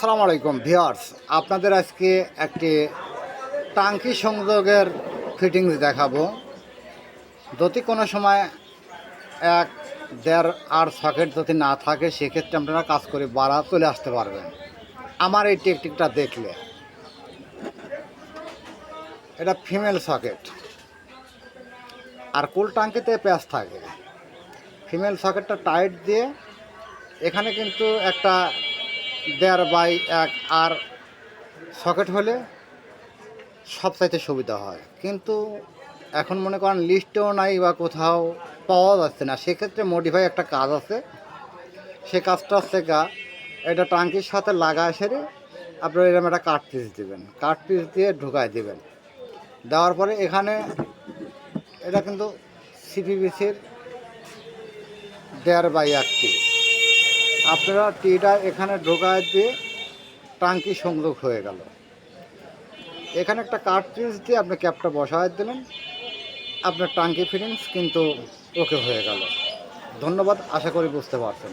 আসসালামু আলাইকুম ভিউয়ার্স, আপনাদের আজকে একটি টাঙ্কি সংযোগের ফিটিংস দেখাবো। যদি কোনো সময় এক দেড় আর সকেট যদি না থাকে, সেক্ষেত্রে আপনারা কাজ করে বাড়া চলে আসতে পারবেন। আমার এই টেকনিকটা দেখলে, এটা ফিমেল সকেট আর কুল টাঙ্কিতে প্যাচ থাকে। ফিমেল সকেটটা টাইট দিয়ে এখানে কিন্তু একটা 1.5 আর সকেট হলে সবচাইতে সুবিধা হয়, কিন্তু এখন মনে করেন লিস্টেও নাই বা কোথাও পাওয়া যাচ্ছে না। সেক্ষেত্রে মডিফাই একটা কাজ আছে, সে কাজটা হচ্ছে এটা টাঙ্কির সাথে লাগায় সেরে আপনার এরকম একটা কাঠ পিস দেবেন, কাঠ পিস দিয়ে ঢুকাই দেবেন। দেওয়ার পরে এখানে এটা কিন্তু সিপিবিসির 1.5 টি, আপনারা টিটা এখানে ঢোকায় দিয়ে টাঙ্কি সংযোগ হয়ে গেল। এখানে একটা কাঠ পিস দিয়ে আপনি ক্যাপটা বসায় দিলেন, আপনার টাঙ্কি ফিটিংস কিন্তু ওকে হয়ে গেল। ধন্যবাদ, আশা করি বুঝতে পারছেন।